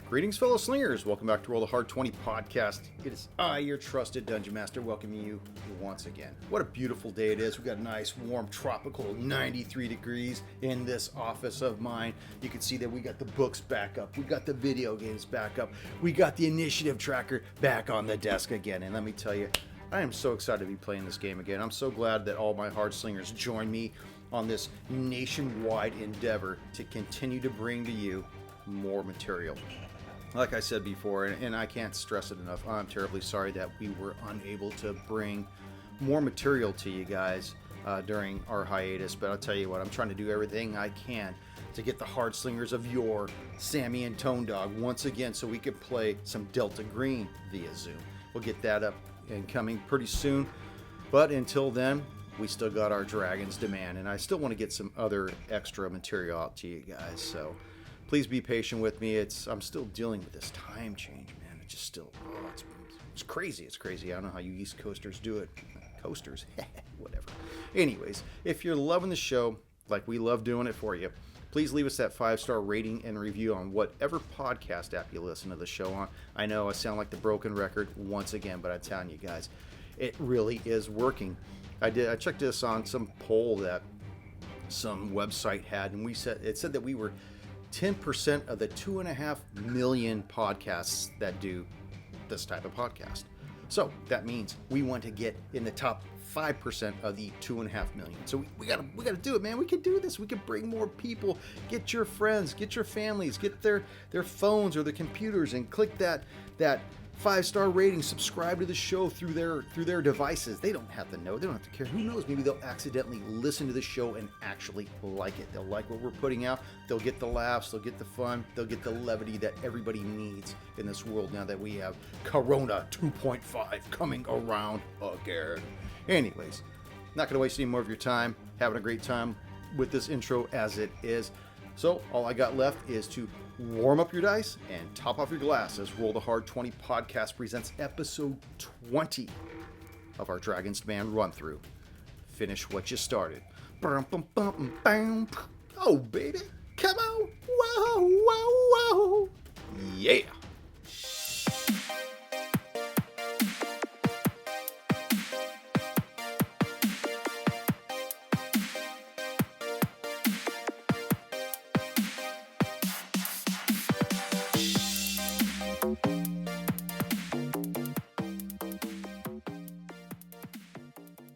Greetings, fellow slingers. Welcome back to Roll the Hard 20 podcast. It is I, your trusted Dungeon Master, welcoming you once again. What a beautiful day it is. We got a nice, warm, tropical 93 degrees in this office of mine. You can see that we got the books back up. We got the video games back up. We got the initiative tracker back on the desk again. And let me tell you, I am so excited to be playing this game again. I'm so glad that all my hard slingers join me on this nationwide endeavor to continue to bring to you more material. Like I said before, and I can't stress it enough, I'm terribly sorry that we were unable to bring more material to you guys during our hiatus. But I'll tell you what, I'm trying to do everything I can to get the hard slingers of yore, Sammy and Tone Dog, once again so we could play some Delta Green via Zoom. We'll get that up and coming pretty soon. But until then, we still got our Dragon's Demand, and I still want to get some other extra material out to you guys. So please be patient with me. I'm still dealing with this time change, man. It's just still, it's crazy. It's crazy. I don't know how you East Coasters do it. Coasters, whatever. Anyways, if you're loving the show, like we love doing it for you, please leave us that 5-star rating and review on whatever podcast app you listen to the show on. I know I sound like the broken record once again, but I'm telling you guys, it really is working. I checked this on some poll that some website had, and it said that we were 10% of the 2.5 million podcasts that do this type of podcast. So that means we want to get in the top 5% of the 2.5 million. So we gotta do it, man. We can do this. We can bring more people. Get your friends, get your families, get their phones or their computers, and click that 5-star rating, subscribe to the show through their devices. They don't have to know. They don't have to care. Who knows? Maybe they'll accidentally listen to the show and actually like it. They'll like what we're putting out. They'll get the laughs. They'll get the fun. They'll get the levity that everybody needs in this world now that we have Corona 2.5 coming around again. Anyways, not going to waste any more of your time. Having a great time with this intro as it is. So all I got left is to warm up your dice and top off your glass as Roll the Hard 20 podcast presents episode 20 of our Dragon's Demand run-through. Finish what you started. Oh, baby. Come on. Whoa, whoa, whoa. Yeah.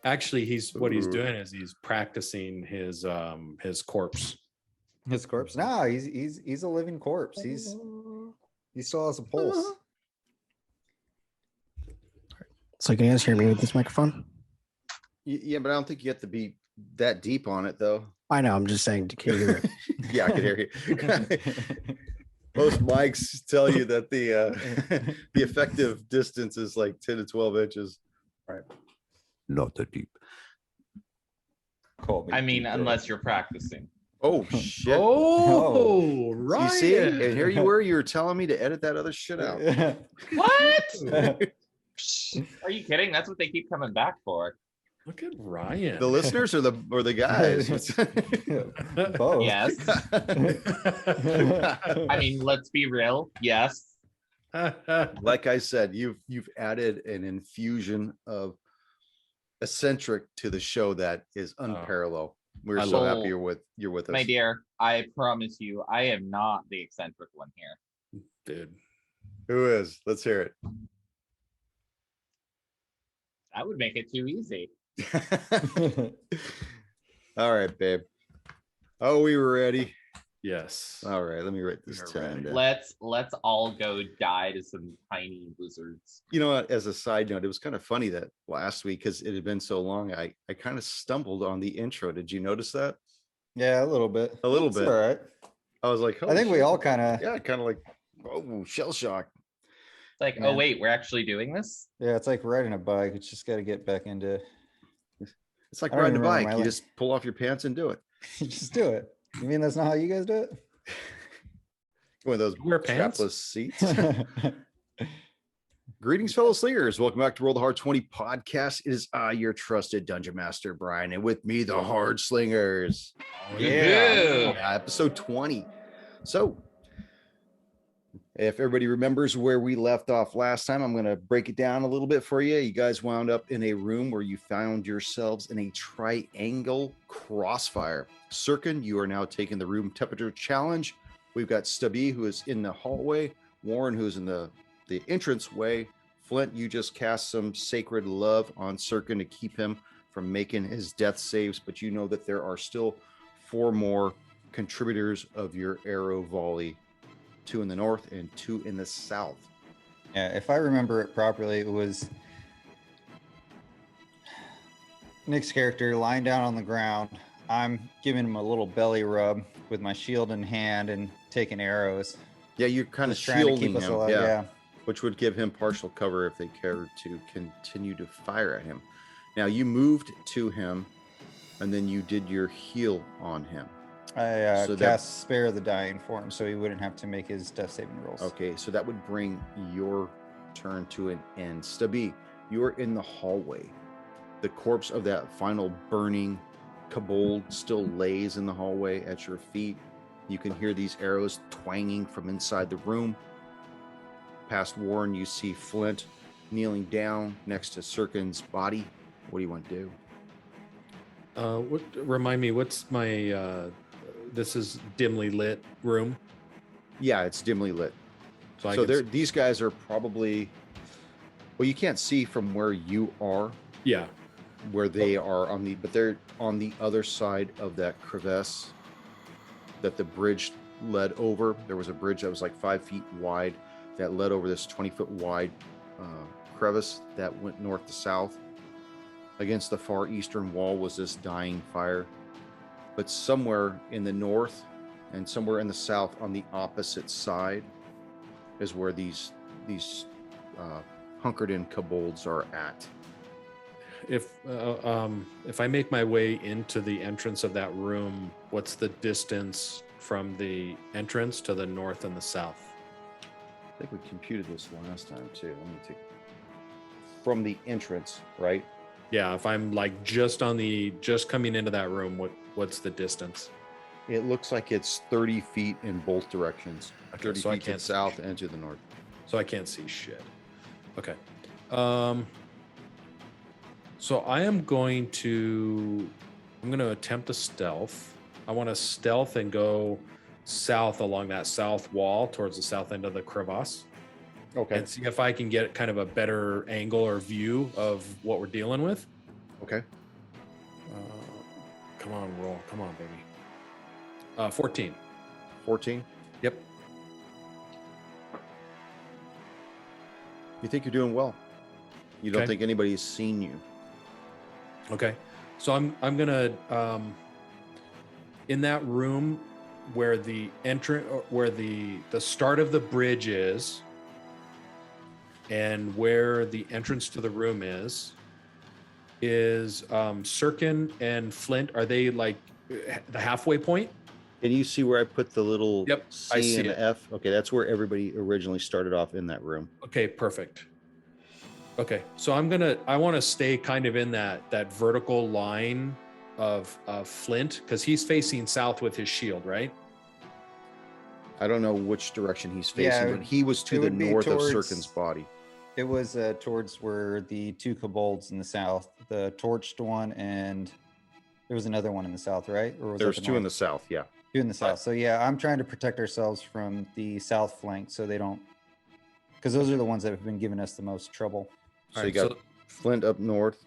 Actually, what he's doing is he's practicing his corpse. His corpse? No, he's a living corpse. He still has a pulse. So can you guys hear me with this microphone? Yeah, but I don't think you have to be that deep on it, though. I know. I'm just saying. Can you hear it? Yeah, I can hear you. Most mics tell you that the effective distance is like 10 to 12 inches. Right. Not that deep. Call me. I mean, unless you're practicing. Oh shit! Oh, right. You see, and here you were telling me to edit that other shit out. What? Are you kidding? That's what they keep coming back for. Look at Ryan. The listeners or the guys? Both. Yes. I mean, let's be real. Yes. Like I said, you've added an infusion of eccentric to the show that is unparalleled. We're so happy you're with us. My dear, I promise you, I am not the eccentric one here. Dude. Who is? Let's hear it. That would make it too easy. All right, babe. Oh, we were ready. Yes. All right, let me write this 10 down. Let's all go die to some tiny lizards. You know what? As a side note, it was kind of funny that last week, because it had been so long, I kind of stumbled on the intro. Did you notice that? Yeah, a little bit. A little It's bit. all right. I was like, I think we all kind of. yeah, kind of like, oh, shell shock. It's like, Yeah. oh wait, we're actually doing this? Yeah, it's like riding a bike. It's just got to get back into. It's like I don't riding a remember bike. my You life. just pull off your pants and do it. Just do it. You mean that's not how you guys do One of those Wear pants? strapless seats. it? Greetings, fellow slingers. Welcome back to Roll the Hard 20 podcast. It is I, your trusted Dungeon Master, Brian, and with me, the Hard Slingers. Yeah. Episode 20. So, If everybody remembers where we left off last time, I'm going to break it down a little bit for you. You guys wound up in a room where you found yourselves in a triangle crossfire. Sirkin, you are now taking the room temperature challenge. We've got Stubby, who is in the hallway. Warren, who's in the entrance way. Flint, you just cast some sacred love on Sirkin to keep him from making his death saves, but you know that there are still 4 more contributors of your arrow volley. 2 in the north and 2 in the south. Yeah, if I remember it properly, it was Nick's character lying down on the ground. I'm giving him a little belly rub with my shield in hand and taking arrows. Yeah, you're kind of Just trying to shielding keep us him. alive. Yeah, Yeah. which would give him partial cover if they cared to continue to fire at him. Now, you moved to him, and then you did your heal on him. I So cast Spare the Dying for him so he wouldn't have to make his death saving rolls. Okay, so that would bring your turn to an end. Stubby, you are in the hallway. The corpse of that final burning kobold still lays in the hallway at your feet. You can hear these arrows twanging from inside the room. Past Warren, you see Flint kneeling down next to Sirkin's body. What do you want to do? Remind me, what's my this is dimly lit room. Yeah, it's dimly lit. So So these guys are probably, well, you can't see from where you are, yeah. where they are but they're on the other side of that crevasse that the bridge led over. There was a bridge that was like 5 feet wide that led over this 20-foot wide crevice that went north to south. Against the far eastern wall was this dying fire. But somewhere in the north and somewhere in the south on the opposite side is where these hunkered in kobolds are at. If I make my way into the entrance of that room, what's the distance from the entrance to the north and the south? I think we computed this last time too. Let me take from the entrance, right? Yeah, if I'm like just coming into that room, what's the distance? It looks like it's 30 feet in both directions. Okay, 30 so I feet to the can't see south shit. and to the north. So I can't see shit. Okay. So I'm going to attempt a stealth. I want to stealth and go south along that south wall towards the south end of the crevasse. Okay. And see if I can get kind of a better angle or view of what we're dealing with. Okay. Come on, roll. Come on, baby. 14. 14. Yep. You think you're doing well. You don't Okay. think anybody's seen you. Okay. So I'm gonna in that room where the start of the bridge is and where the entrance to the room is Sirkin and Flint, are they like the halfway point? Can you see where I put the little Yep, I C see and it. F? Okay, that's where everybody originally started off in that room. Okay, perfect. Okay, so I want to stay kind of in that vertical line of Flint because he's facing south with his shield, right? I don't know which direction he's facing, Yeah, but he was it to the would be north of towards- Sirkin's body. It was towards where the 2 kobolds in the south, the torched one, and there was another one in the south, right? Or was that There's the 2 in the north? south, yeah. 2 in the south. So yeah, I'm trying to protect ourselves from the south flank so they don't, because those are the ones that have been giving us the most trouble. So Alright, you got Flint up north,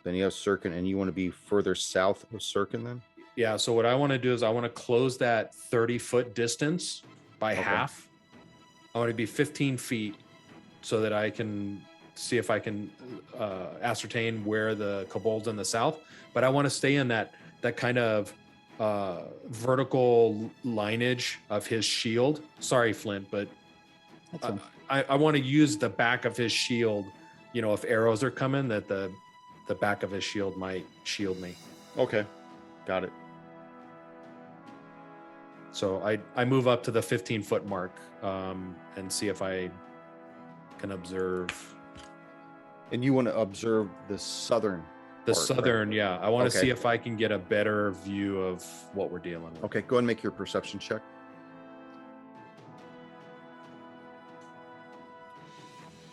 then you have Sirkin, and you want to be further south of Sirkin then? Yeah, so what I want to do is I want to close that 30-foot distance by Okay. half. I want to be 15 feet so that I can see if I can ascertain where the kobolds in the south. But I want to stay in that kind of vertical lineage of his shield. Sorry, Flint, but That's fine. I want to use the back of his shield. You know, if arrows are coming, that the back of his shield might shield me. Okay, got it. So I move up to the 15-foot mark and see if I can observe And you want to observe the southern the part, right? southern. Yeah, I want to Okay. see if I can get a better view of what we're dealing with. Okay, go ahead and make your perception check.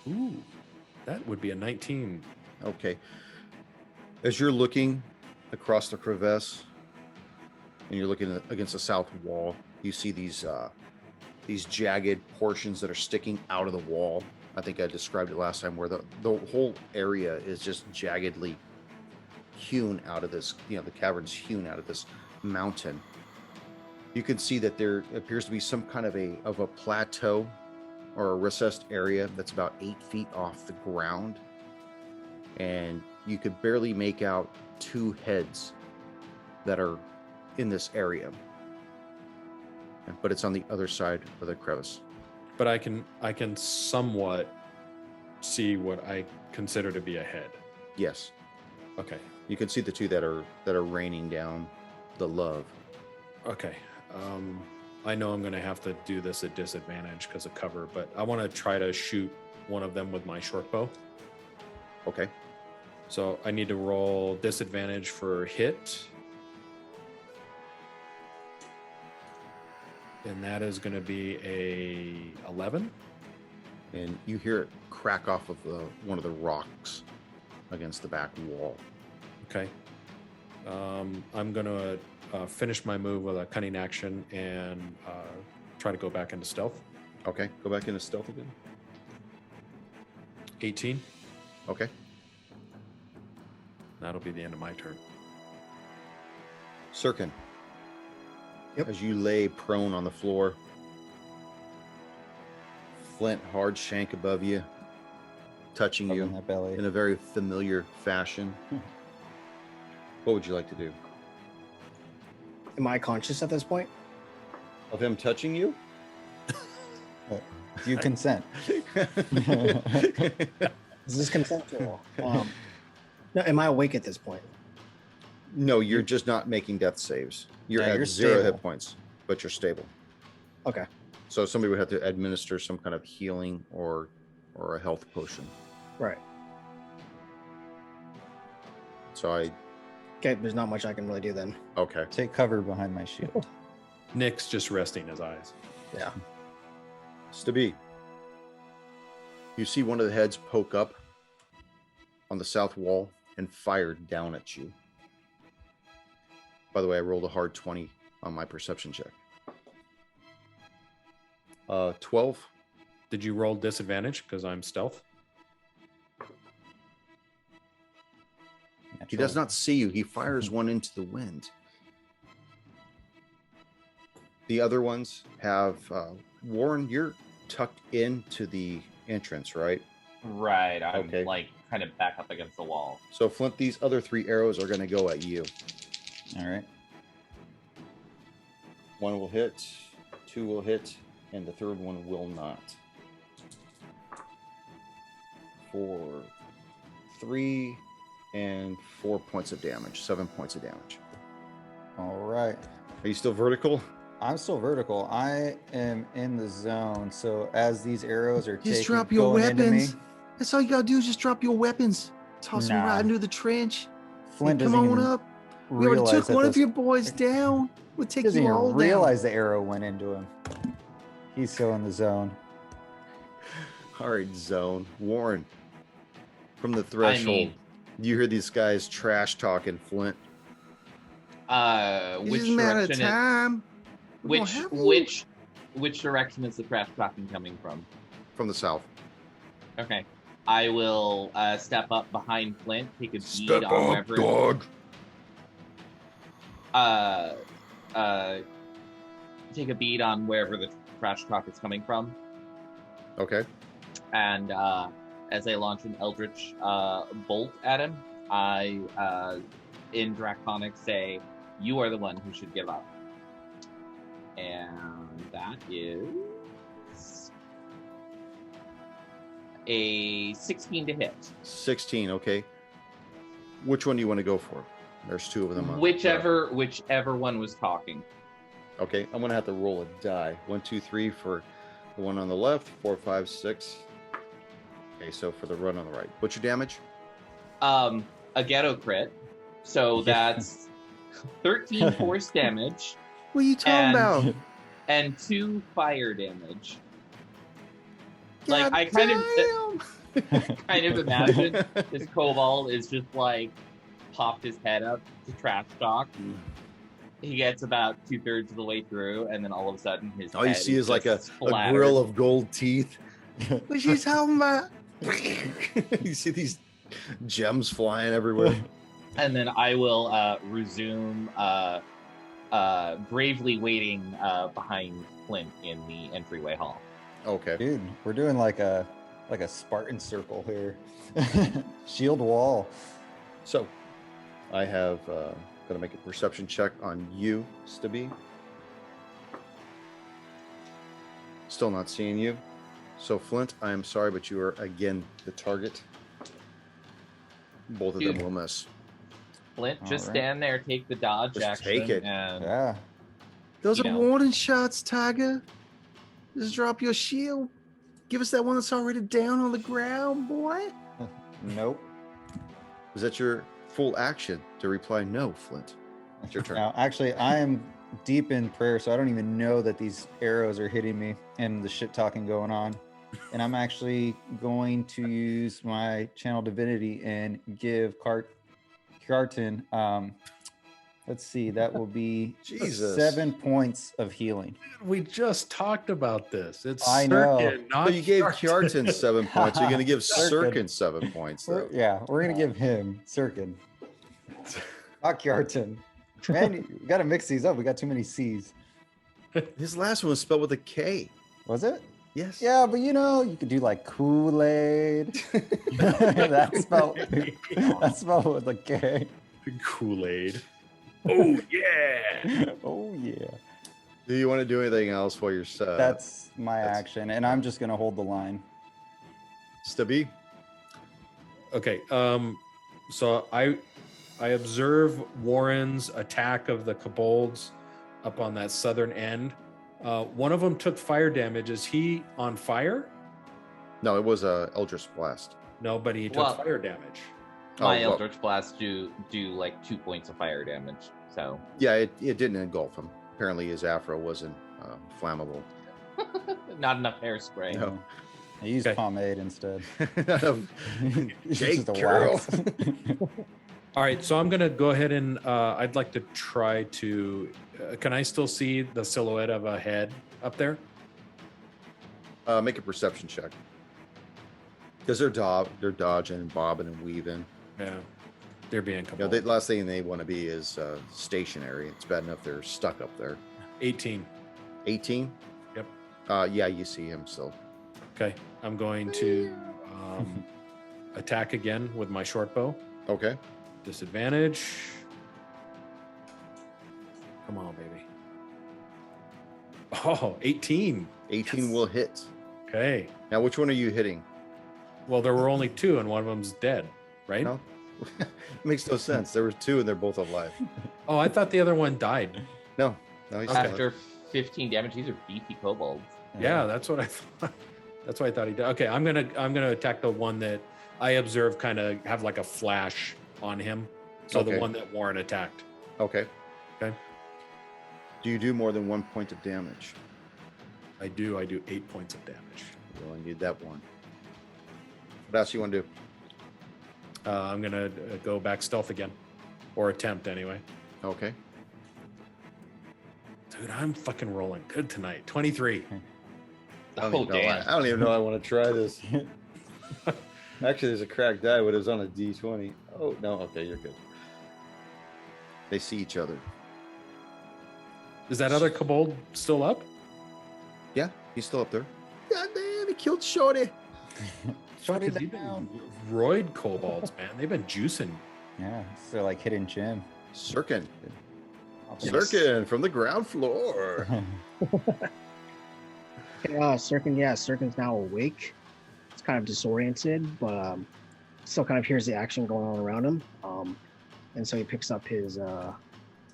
Ooh, that would be a 19. Okay. As you're looking across the crevasse and you're looking against the south wall, you see these jagged portions that are sticking out of the wall. I think I described it last time, where the whole area is just jaggedly hewn out of this, the cavern's hewn out of this mountain. You can see that there appears to be some kind of a plateau or a recessed area that's about 8 feet off the ground. And you could barely make out 2 heads that are in this area. But it's on the other side of the crevice. But I can somewhat see what I consider to be a head. Yes. Okay. You can see the 2 that are raining down the love. Okay. I know I'm going to have to do this at disadvantage because of cover, but I want to try to shoot one of them with my short bow. Okay. So I need to roll disadvantage for hit. And that is going to be a 11. And you hear it crack off of one of the rocks against the back wall. Okay. I'm going to finish my move with a cunning action and try to go back into stealth. Okay. Go back into stealth again. 18. Okay. That'll be the end of my turn. Sirkin. Yep. As you lay prone on the floor, flint hard shank above you, touching Rubbing you that belly. in a very familiar fashion. What would you like to do? Am I conscious at this point? Of him touching you? Do you consent? Is this consensual? No, am I awake at this point? No, you're just not making death saves. You're Yeah, at you're 0 hit stable. points, but you're stable. Okay. So somebody would have to administer some kind of healing or a health potion. Right. So Okay, there's not much I can really do then. okay. Take cover behind my shield. Nick's just resting his eyes. Yeah. Stabi, you see one of the heads poke up on the south wall and fire down at you. By the way, I rolled a hard 20 on my perception check. 12. Did you roll disadvantage because I'm stealth? He does not see you. He fires one into the wind. The other ones have Warren, you're tucked into the entrance, right? Right. I'm Okay. like kind of back up against the wall. So Flint, these other 3 arrows are going to go at you. All right. 1 will hit, 2 will hit, and the 3rd one will not. 4, 3, and 4 points of damage. 7 points of damage. All right. Are you still vertical? I'm still vertical. I am in the zone. So as these arrows are Just drop your going into me, weapons. That's all you gotta do is just drop your weapons. Toss them Nah. right into the trench. Flint Hey, come doesn't on even up. We already realize took that one of this- your boys down. We'll take doesn't you even all down. realize the arrow went into him. He's so in the zone. All right, zone. Warren, from the threshold, you hear these guys trash talking Flint. Which It's just a matter of direction? time. We're gonna have you. Which direction is the trash talking coming from? From the south. Okay. I will step up behind Flint, take a bead on wherever. dog. Take a bead on wherever the trash talk is coming from, Okay. and as I launch an eldritch bolt at him, I in Draconic say, "You are the one who should give up," and that is a 16 to hit. 16. Okay. Which one do you want to go for? There's 2 of them. Whichever one was talking. Okay, I'm gonna have to roll a die. 1, 2, 3 for the one on the left. 4, 5, 6. Okay, so for the run on the right. What's your damage? A ghetto crit, so that's 13 force damage What are you talking And- about? and 2 fire damage. Like I kind of imagine this kobold is just like popped his head up to trash talk. He gets about 2/3 of the way through, and then all of a sudden his All you head see is like a splattered. grill of gold teeth. What she's talking about? You see these gems flying everywhere. And then I will resume bravely waiting behind Flint in the entryway hall. Okay. Dude, we're doing like a Spartan circle here. Shield wall. So, I have got to make a perception check on you, Stubby. Still not seeing you. So, Flint, I am sorry, but you are again the target. Both of them will miss. Flint, just All right. stand there, take the dodge Just action, take it. and Yeah. Those You are know. warning shots, Tiger. Just drop your shield. Give us that one that's already down on the ground, boy. Nope. Is that your full action to reply no, Flint? It's your turn. Now, actually, I am deep in prayer, so I don't even know that these arrows are hitting me and the shit talking going on. And I'm actually going to use my channel divinity and give Carton, let's see, that will be Jesus. 7 points of healing. We just talked about this. It's I know. Sirkin, not So you gave Kjartan. Kjartan 7 points. You're going to give Sirkin. Sirkin 7 points, though. We're gonna give him Sirkin. Not Kjartan. Man, you gotta mix these up. We got too many C's. His last one was spelled with a K. Was it? Yes. Yeah, but you could do like Kool-Aid. That's spelled with a K. Kool-Aid. Oh yeah. Oh yeah. Do you want to do anything else while you're That's my that's- action, and I'm just gonna hold the line. Stubby? Okay. So I observe Warren's attack of the kobolds up on that southern end. One of them took fire damage. Is he on fire? No, it was a Eldritch Blast. No, but he took Well- fire damage. my well, Eldritch Blast do like 2 points of fire damage. So yeah, it didn't engulf him. Apparently his afro wasn't flammable. not enough hairspray. No. I use Okay. pomade instead. It's Jake just a Curl. wax. All right, so I'm gonna go ahead and I'd like to try to. Can I still see the silhouette of a head up there? Make a perception check. Because they're dodging and bobbing and weaving. Yeah, they're being You know, kobolds. the last thing they want to be is stationary. It's bad enough they're stuck up there. 18. 18? Yep. Yeah, you see him still. Okay, I'm going to attack again with my short bow. Okay. Disadvantage. Come on, baby. Oh, 18. 18 will hit. Okay. Now, which one are you hitting? Well, there were only two, and one of them's dead, right? No? Makes no sense. There were two and they're both alive. Oh, I thought the other one died. No, he's still After 15 damage, these are beefy kobolds. Yeah, that's what I thought. That's why I thought he died. Okay, I'm gonna attack the one that I observed kind of have like a flash on him. So Okay. the one that Warren attacked. Okay. Okay. Do you do more than 1 point of damage? I do 8 points of damage. You only need that one. What else you want to do? I'm gonna go back stealth again, or attempt anyway. Okay. Dude, I'm fucking rolling good tonight. 23. I don't, Oh, even know damn. I don't even know I want to try this. Actually, there's a cracked die, but it was on a D20. Oh, no. Okay, you're good. They see each other. Is that other kobold still up? Yeah, he's still up there. God damn, he killed Shorty. Shut it Fuck, they've down. been roid kobolds, man. They've been juicing. Yeah, it's their like hidden gem. Sirkin. Yes. Sirkin from the ground floor. Sirkin's now awake. It's kind of disoriented, but still kind of hears the action going on around him. And so he picks up his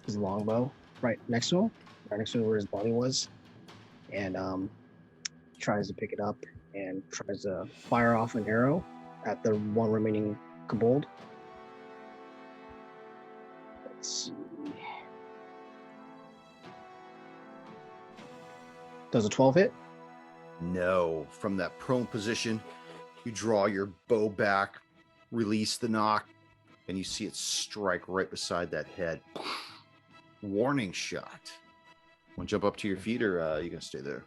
longbow right next to him, right next to where his body was, and tries to pick it up and tries to fire off an arrow at the one remaining kobold. Let's see. Does a 12 hit? No. From that prone position, you draw your bow back, release the knock, and you see it strike right beside that head. Warning shot. Want to jump up to your feet, or you gonna stay there?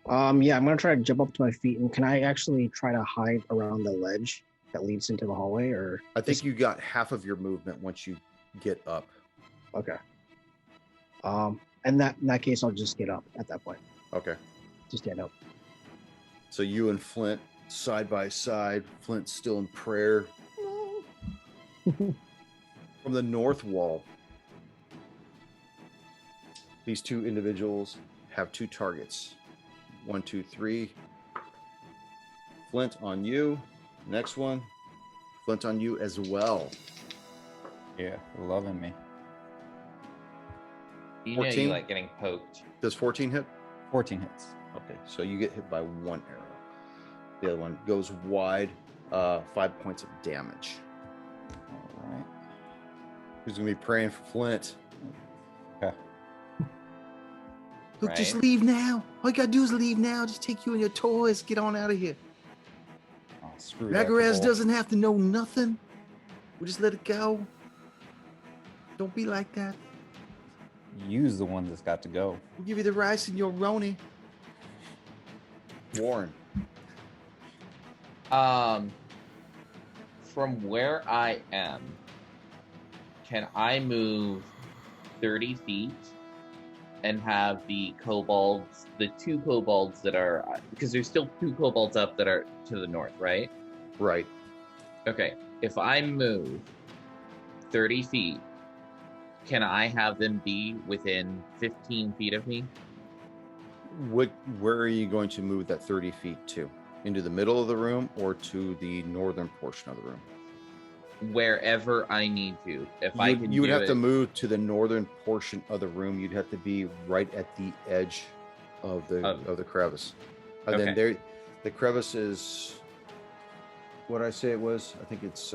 Yeah, I'm gonna try to jump up to my feet, and can I actually try to hide around the ledge that leads into the hallway, or? I think you got half of your movement once you get up. Okay. And in that case, I'll just get up at that point. Okay. Just stand up. So you and Flint side by side. Flint's still in prayer. From the north wall, these two individuals have two targets. 1, 2, 3. Flint on you. Next one. Flint on you as well. Yeah, loving me. You know 14? you like getting poked. Does 14 hit? 14 hits. Okay, so you get hit by one arrow. The other one goes wide, 5 points of damage. All right. Who's gonna be praying for Flint? Okay. Look, just Right. leave now. All you gotta do is leave now. Just take you and your toys. Get on out of here. Oh, screw that Ragaraz Cabal. doesn't have to know nothing. We'll just let it go. Don't be like that. Use the one that's got to go. We'll give you the rice and your roni. Warren. From where I am, can I move 30 feet and have the kobolds, the two kobolds that are, because there's still two kobolds up that are to the north, right? Right. Okay, if I move 30 feet, can I have them be within 15 feet of me? Where are you going to move that 30 feet to? Into the middle of the room or to the northern portion of the room? Wherever I need to. If I can You would do have it, to move to the northern portion of the room. You'd have to be right at the edge of the crevice. And then Okay. there, the crevice is what did I say it was. I think it's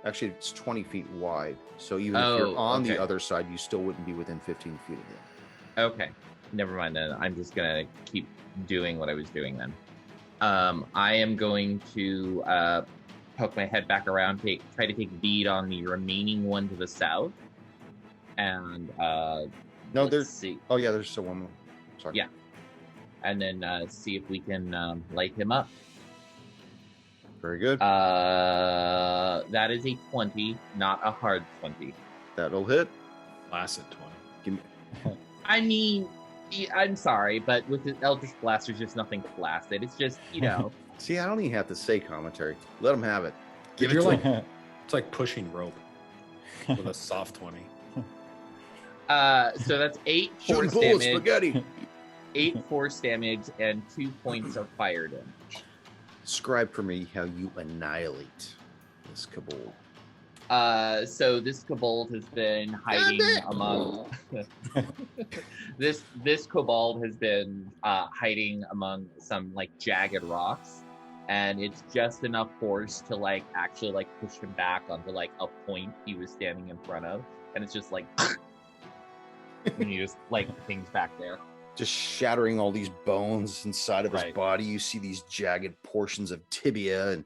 actually it's 20 feet wide. So even if you're on the okay. other side, you still wouldn't be within 15 feet of it. Okay, never mind then. I'm just gonna keep doing what I was doing then. I am going to poke my head back around, try to take bead on the remaining one to the south, and No, let's there's see. Oh yeah, there's still one more. Sorry. Yeah. And then see if we can light him up. Very good. That is a 20, not a hard 20. That'll hit. Placid 20. Give me, I mean, I'm sorry, but with the Eldritch Blast, there's just nothing placid. It's just, you know. see, I don't even have to say commentary. Let them have it. Give it You're to like 'em. it's like pushing rope with a soft 20. So that's 8 Shooting force bullets, damage, spaghetti. 8 force damage, and 2 points of fire damage. Describe for me how you annihilate this kobold. So this kobold has been hiding among this kobold has been hiding among some like jagged rocks, and it's just enough force to like actually like push him back onto like a point he was standing in front of, and it's just like and he just like hangs back there. Just shattering all these bones inside of his Right. body. You see these jagged portions of tibia and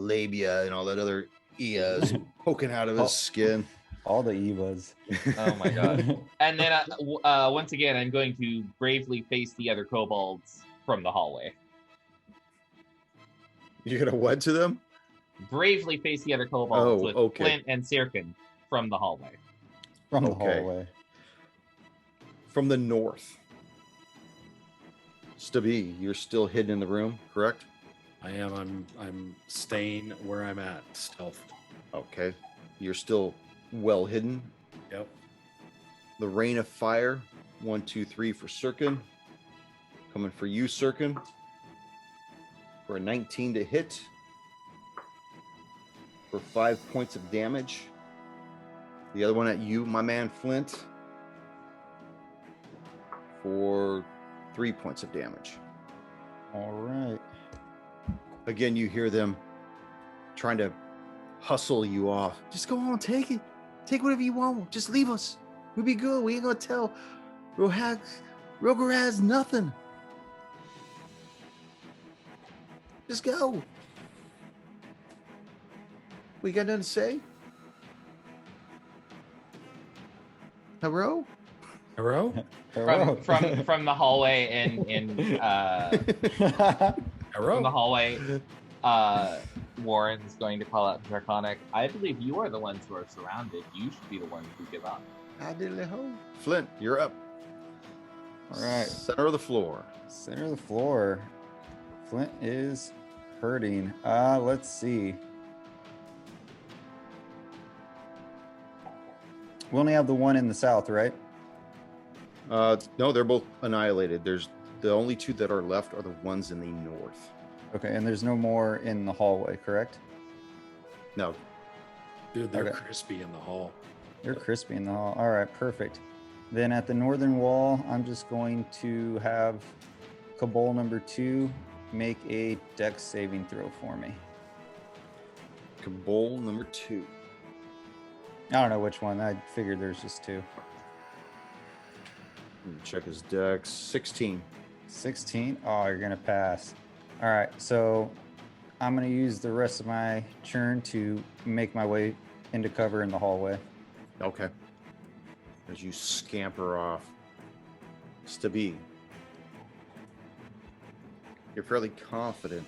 labia and all that other eas poking out of his skin. All the Evas. Oh my god. And then once again, I'm going to bravely face the other kobolds from the hallway. You're gonna what to them? Bravely face the other kobolds Oh, with okay. Flint and Sirkin from the hallway. From the Okay. hallway. From the north. Stubby, you're still hidden in the room, correct? I am. I'm staying where I'm at, stealth. Okay. You're still well hidden. Yep. The rain of fire. 1, 2, 3 for Sirkin. Coming for you, Sirkin. For a 19 to hit. For 5 points of damage. The other one at you, my man Flint. For 3 points of damage. All right. Again, you hear them trying to hustle you off. Just go on, take it. Take whatever you want. Just leave us. We'll be good. We ain't gonna tell Rogaraz nothing. Just go. We got nothing to say? Hello? Hello? Hello. From the hallway from the hallway, Warren's going to call out Draconic. I believe you are the ones who are surrounded. You should be the ones who give up. I did it. Flint, you're up. All right. Center of the floor. Center of the floor. Flint is hurting. Let's see. We only have the one in the south, right? No, they're both annihilated. There's the only two that are left are the ones in the north. Okay, and there's no more in the hallway, correct? No. Dude, they're Okay. crispy in the hall. They're crispy in the hall. All right, perfect. Then at the northern wall, I'm just going to have Cabal number 2 make a dex saving throw for me. Cabal number 2. I don't know which one. I figured there's just 2. Let me check his dex. 16. 16. Oh, you're going to pass. All right, so I'm going to use the rest of my churn to make my way into cover in the hallway. Okay. As you scamper off. Stabi, you're fairly confident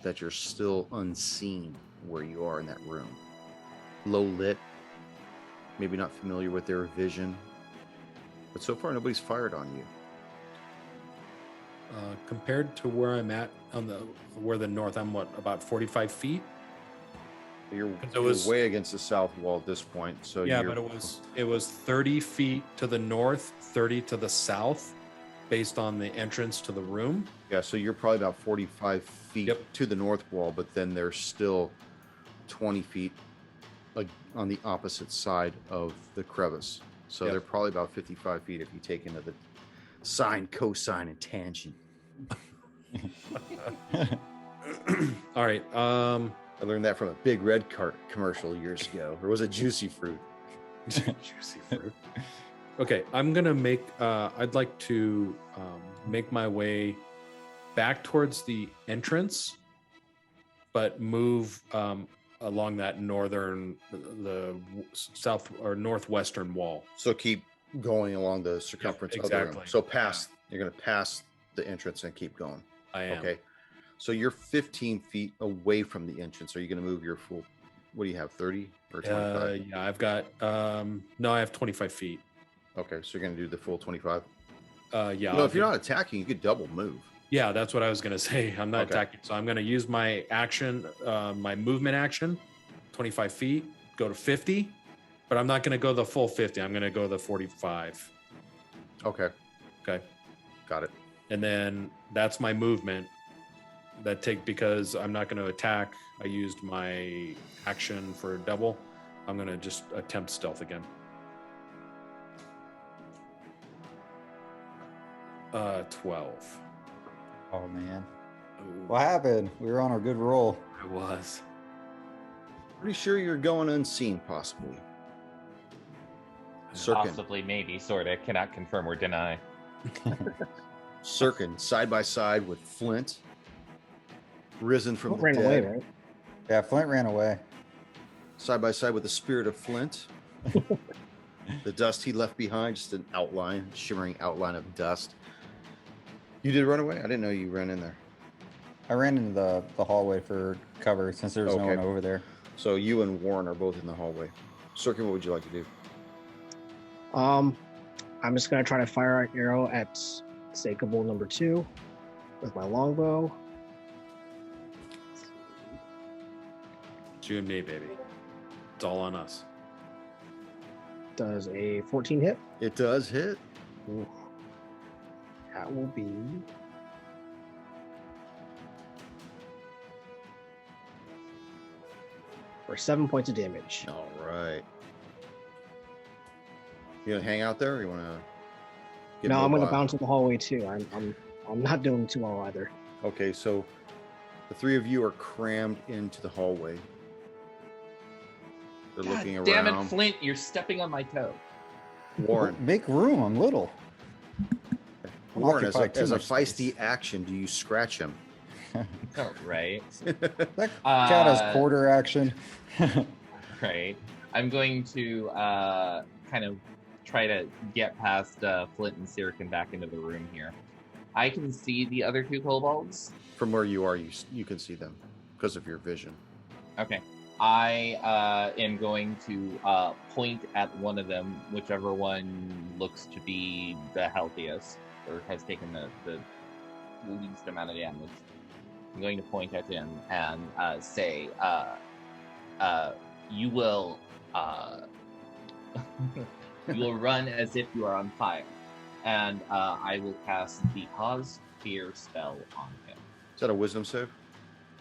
that you're still unseen where you are in that room. Low lit, maybe not familiar with their vision, but so far nobody's fired on you. Compared to where I'm at on where the north, I'm about 45 feet. You're, It was- you're way against the south wall at this point, so Yeah, you're, but it was 30 feet to the north, 30 to the south, based on the entrance to the room. yeah, so you're probably about 45 feet Yep. to the north wall, but then there's still 20 feet like on the opposite side of the crevice. So Yep. they're probably about 55 feet if you take into the sine, cosine, and tangent. All right. I learned that from a Big Red Cart commercial years ago. Or was it Juicy Fruit? Juicy fruit. Okay, I'm gonna make. I'd like to make my way back towards the entrance, but move along that northern, the south or northwestern wall. So keep going along the circumference of the room. exactly. So you're going to pass the entrance and keep going. I am. Okay. So you're 15 feet away from the entrance. Are you going to move your full, what do you have, 30 or 25? Yeah, I've got. No, I have 25 feet. Okay, so you're going to do the full 25? Yeah. You know, I'll if you're do- not attacking, you could double move. Yeah, that's what I was gonna say. I'm not Okay. attacking, so I'm gonna use my action, my movement action, 25 feet, go to 50, but I'm not gonna go the full 50. I'm gonna go the 45. Okay, Okay, got it. and then that's my movement. Because I'm not gonna attack. I used my action for double. I'm gonna just attempt stealth again. 12. Oh, man. Ooh, What happened? We were on a good roll. I was. Pretty sure you're going unseen, possibly. Sirkin, Possibly, maybe, sorta. Cannot confirm or deny. Sirkin, side by side with Flint, risen from the ran dead. away, right? Yeah, Flint ran away. Side by side with the spirit of Flint. The dust he left behind, just an outline, shimmering outline of dust. You did run away? I didn't know you ran in there. I ran into the hallway for cover since there was no Okay. one over there. So you and Warren are both in the hallway. Sirkin, what would you like to do? I'm just gonna try to fire an arrow at say Cabal number 2 with my longbow. It's you and me, baby. It's all on us. Does a 14 hit? It does hit. Ooh. That will be for 7 points of damage. All right. You gonna hang out there, or you wanna? get No, I'm gonna mobile? bounce in the hallway too. I'm not doing too well either. Okay, so the three of you are crammed into the hallway. They're God looking damn around. it, Flint! You're stepping on my toe. Warren, Make room. I'm little. I'm Warren, as occupied too a much feisty space. action, do you scratch him? Oh, right. That count as quarter action. Right. I'm going to kind of try to get past Flint and Sirkin back into the room here. I can see the other two kobolds. From where you are, you can see them because of your vision. Okay. I am going to point at one of them, whichever one looks to be the healthiest or has taken the least amount of damage. I'm going to point at him and say, you will you will run as if you are on fire, and I will cast the Cause Fear spell on him. Is that a wisdom save?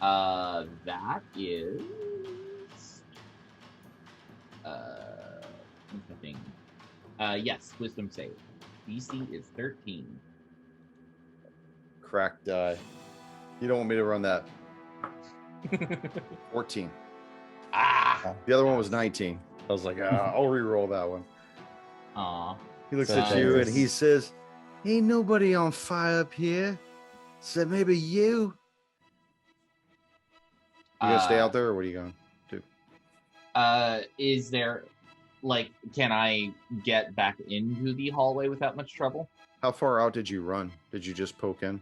That is what's the thing? Yes, wisdom save. DC is 13. Cracked die. You don't want me to run that. 14. Ah! The other one was 19. I was like, I'll re-roll that one. Aw. He looks So at you and generous. he says, "Ain't nobody on fire up here. Said maybe you. You gonna stay out there, or what are you going to do?" Is there, like, can I get back into the hallway without much trouble? How far out did you run? Did you just poke in?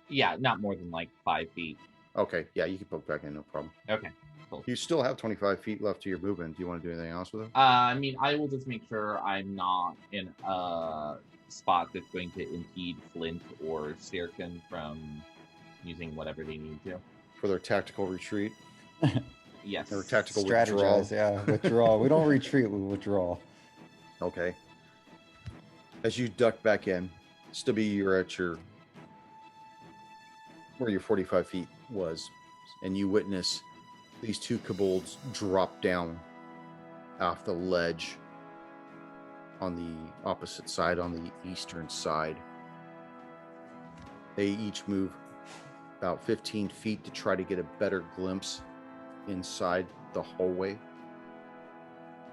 Yeah, not more than like 5 feet. Okay, yeah, you can poke back in, no problem. Okay, cool. You still have 25 feet left to your movement. Do you want to do anything else with it? I mean, I will just make sure I'm not in a spot that's going to impede Flint or Sirkin from using whatever they need to. For their tactical retreat? Yes. Or tactical withdrawal? Strategize, yeah. Withdrawal. We don't retreat, we withdraw. Okay. As you duck back in, Stubby, you're at where your 45 feet was, and you witness these two kobolds drop down off the ledge on the opposite side, on the eastern side. They each move about 15 feet to try to get a better glimpse inside the hallway.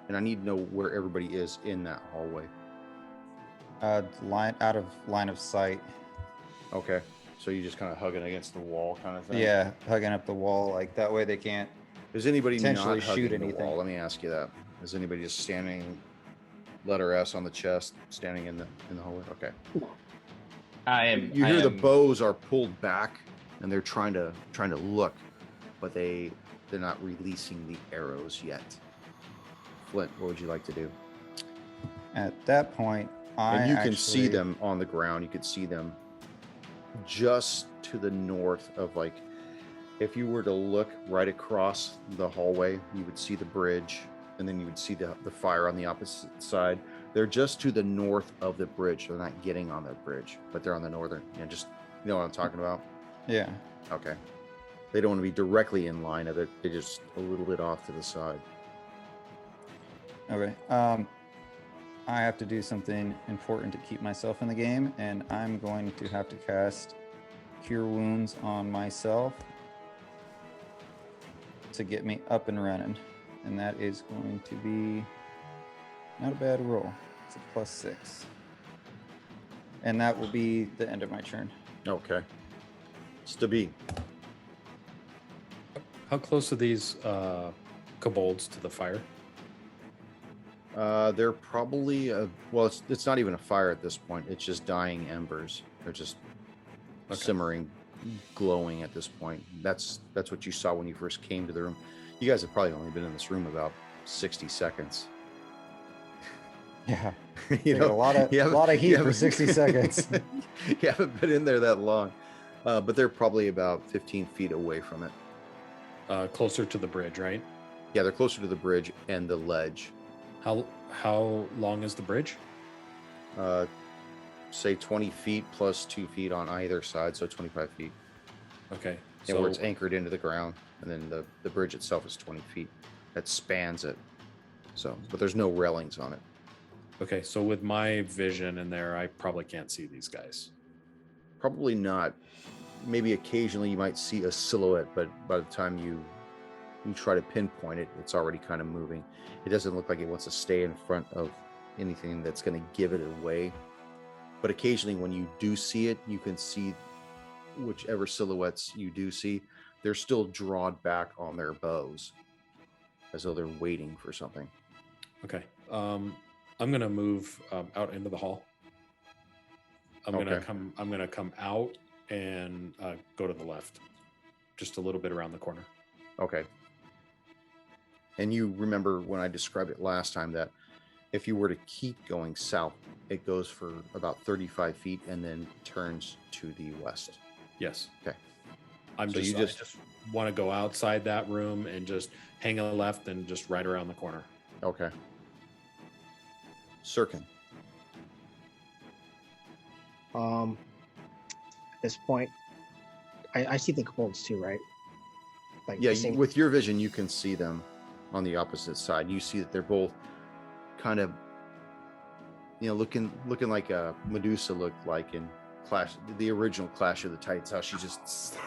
And I need to know where everybody is in that hallway. Out of line of sight. Okay. So you just kind of hugging against the wall kind of thing? Yeah, hugging up the wall, like that way they can't. Is anybody Potentially not hugging shoot the anything. wall? Let me ask you that. Is anybody just standing, letter S on the chest, standing in the hallway? Okay. You hear the bows are pulled back, and they're trying to look, but they're not releasing the arrows yet. Flint, what would you like to do? At that point, And you can see them on the ground. You could see them just to the north of, like, if you were to look right across the hallway, you would see the bridge, and then you would see the fire on the opposite side. They're just to the north of the bridge. They're not getting on the bridge, but they're on the northern. Just, you know what I'm talking about? Yeah. Okay. They don't want to be directly in line of it. They're just a little bit off to the side. Okay. I have to do something important to keep myself in the game, and I'm going to have to cast Cure Wounds on myself to get me up and running. And that is going to be not a bad roll. It's a +6. And that will be the end of my turn. Okay. Stubby. How close are these kobolds to the fire? They're probably well, it's not even a fire at this point. It's just dying embers. They're just simmering, glowing at this point. That's what you saw when you first came to the room. You guys have probably only been in this room about 60 seconds. Yeah. You know, a lot of heat for 60 seconds. You haven't been in there that long, but they're probably about 15 feet away from it. Closer to the bridge, right? Yeah, they're closer to the bridge and the ledge. How long is the bridge? Say 20 feet plus 2 feet on either side, so 25 feet. Okay. And where it's anchored into the ground, and then the bridge itself is 20 feet. That spans it. So, but there's no railings on it. Okay, so with my vision in there, I probably can't see these guys. Probably not. Maybe occasionally you might see a silhouette, but by the time you try to pinpoint it, it's already kind of moving. It doesn't look like it wants to stay in front of anything that's going to give it away. But occasionally when you do see it, you can see whichever silhouettes you do see, they're still drawn back on their bows, as though they're waiting for something. Okay. I'm gonna move out into the hall. I'm gonna come out and go to the left, just a little bit around the corner. Okay. And you remember when I described it last time that if you were to keep going south, it goes for about 35 feet and then turns to the west. Yes. Okay. I just want to go outside that room and just hang a left and just right around the corner. Okay. Sirkin. At this point, I see the kobolds too, right? Like Yeah, the same- with your vision, you can see them on the opposite side. You see that they're both kind of, looking like Medusa looked like in the original Clash of the Titans. How she just,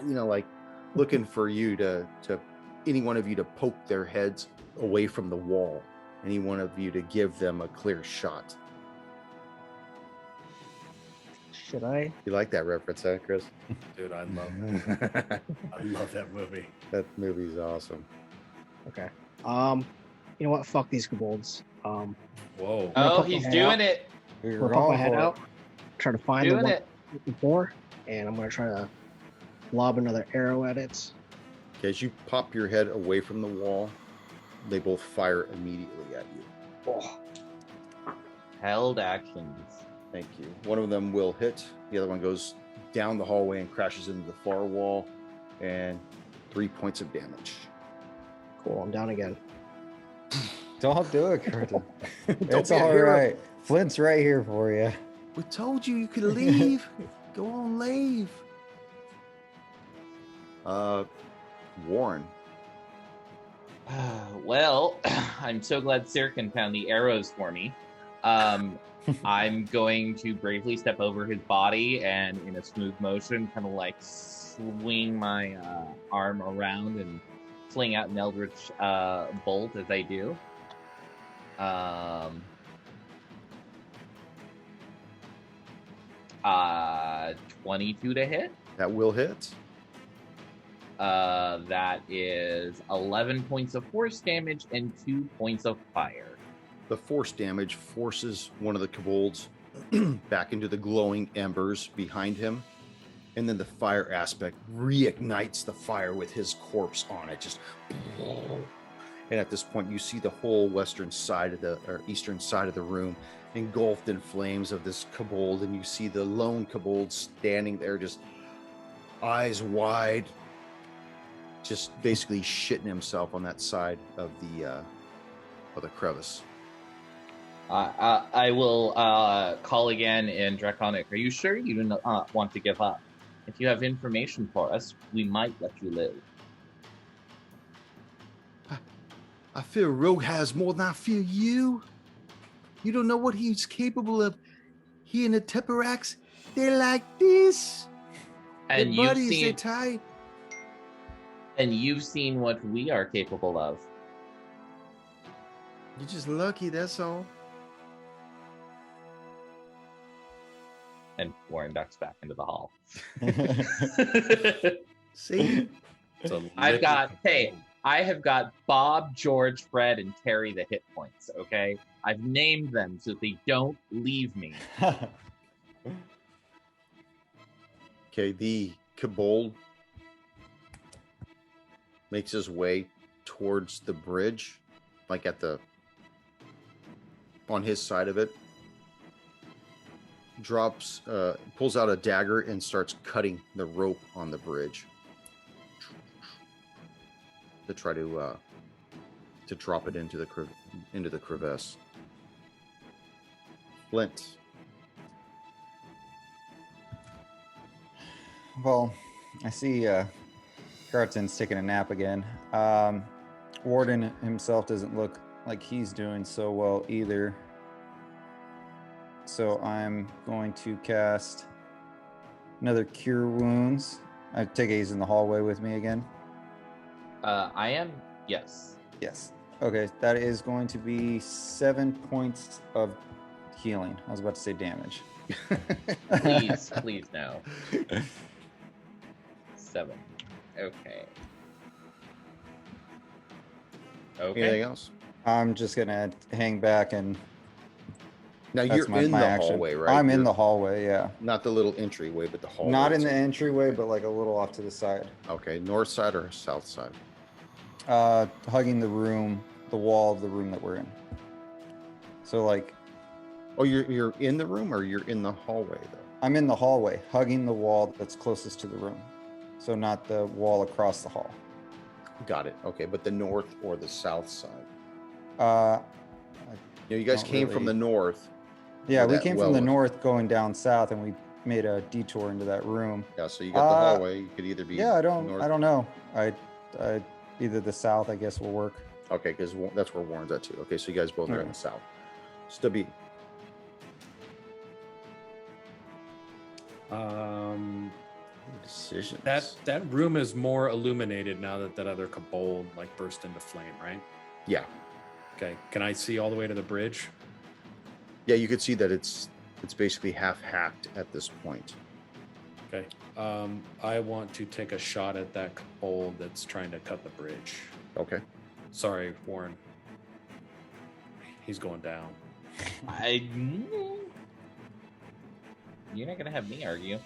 like looking for you to any one of you to poke their heads away from the wall. Any one of you to give them a clear shot. Should I? You like that reference, huh, Chris? Dude, I love that movie. That movie's awesome. Okay. You know what? Fuck these kobolds. Whoa. Oh, he's doing it. We're I'm gonna pop going my head for it. out, try to find Doing the one it. I'm looking for, and I'm gonna try to lob another arrow at it. Okay, as you pop your head away from the wall, they both fire immediately at you. Oh, Held actions. Thank you. One of them will hit. The other one goes down the hallway and crashes into the far wall, and 3 points of damage. cool. I'm down again. Don't do it, Curtin. Don't It's be a all hero. right. Flint's right here for you. We told you could leave. Go on, leave. Warren. Well, I'm so glad Sirkin found the arrows for me. I'm going to bravely step over his body and in a smooth motion, kind of like swing my arm around and fling out an eldritch bolt as I do. 22 to hit. That will hit. That is 11 points of force damage and 2 points of fire. The force damage forces one of the kobolds back into the glowing embers behind him. And then the fire aspect reignites the fire with his corpse on it. Just, and at this point, you see the whole eastern side of the room engulfed in flames of this kobold, and you see the lone kobold standing there, just eyes wide, just basically shitting himself on that side of the crevice. I will call again in Draconic. Are you sure you do not want to give up? If you have information for us, we might let you live. I fear Rogue has more than I fear you. You don't know what he's capable of. He and the Teparax, they're like this. And They're you've buddies, they're seen, tight. and you've seen what we are capable of. You're just lucky, that's all. And Warren ducks back into the hall. See? It's a I have got Bob, George, Fred, and Terry the hit points, okay? I've named them so they don't leave me. Okay, the kobold makes his way towards the bridge, like on his side of it. Pulls out a dagger and starts cutting the rope on the bridge to try to drop it into the crevice. Flint. Well, I see Carlton's taking a nap again. Warden himself doesn't look like he's doing so well either. So I'm going to cast another Cure Wounds. I take it he's in the hallway with me again. I am? Yes. Yes. Okay, that is going to be 7 points of healing. I was about to say damage. Please no. 7. Okay. Anything Okay. else? I'm just gonna hang back and Now that's you're in my the action. hallway, right? I'm in You're- the hallway, yeah. Not the little entryway, but the hallway. Not in the itself. entryway, but like a little off to the side. Okay, north side or south side? Hugging the room, the wall of the room that we're in. So like Oh, you're in the room or you're in the hallway though? I'm in the hallway, hugging the wall that's closest to the room. So not the wall across the hall. Got it. Okay, but the north or the south side? Uh, You guys Not came from the really. north. yeah, where we that came well from the was. north going down south, and we made a detour into that room. Yeah, so you got the hallway. You could either be Yeah, I north. don't know. I either the south, I guess, will work. Okay, because that's where Warren's at too. Okay, so you guys both are in Okay. the south. Stubby. Decisions. That room is more illuminated now that other kobold like burst into flame, right? Yeah. Okay. Can I see all the way to the bridge? Yeah, you could see that it's basically half hacked at this point. Okay. I want to take a shot at that kobold that's trying to cut the bridge. Okay. Sorry, Warren. He's going down. You're not gonna have me argue.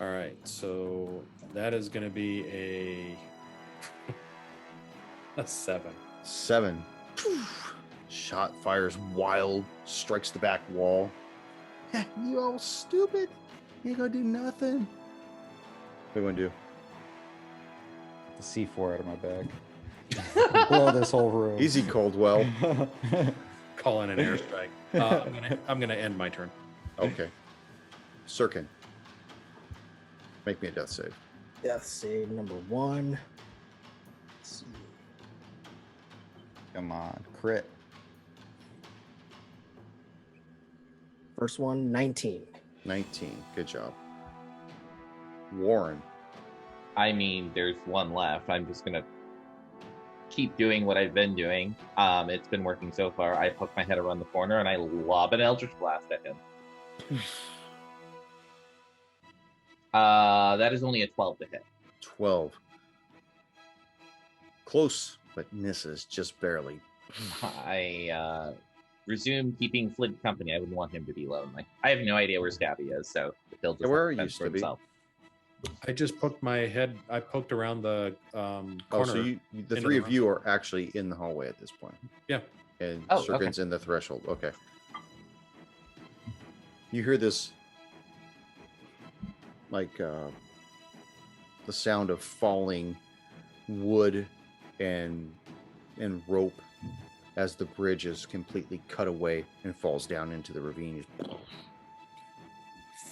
All right. So that is going to be a 7. 7. Shot fires wild, strikes the back wall. You all stupid. You ain't gonna do nothing. What do you want to do? The C4 out of my bag. Blow this whole room. Easy, Coldwell. Call in an airstrike. I'm gonna end my turn. Okay. Sirkin. Make me a death save. Death save number 1. Let's see. Come on, crit. First one, 19. 19. Good job. Warren. I mean, there's one left. I'm just gonna keep doing what I've been doing. It's been working so far. I poke my head around the corner and I lob an Eldritch Blast at him. That is only a 12 to hit. 12. Close, but misses just barely. I resume keeping Flint company. I wouldn't want him to be lonely. I have no idea where Stabby is, so he'll just Where have to are you, fend for Stabby? himself. I just poked my head. I poked around the corner. Oh, so the into three the of you are actually in the hallway at this point. Yeah. And Oh, Sirkin's in the threshold. Okay. You hear this, like, the sound of falling wood and rope as the bridge is completely cut away and falls down into the ravine.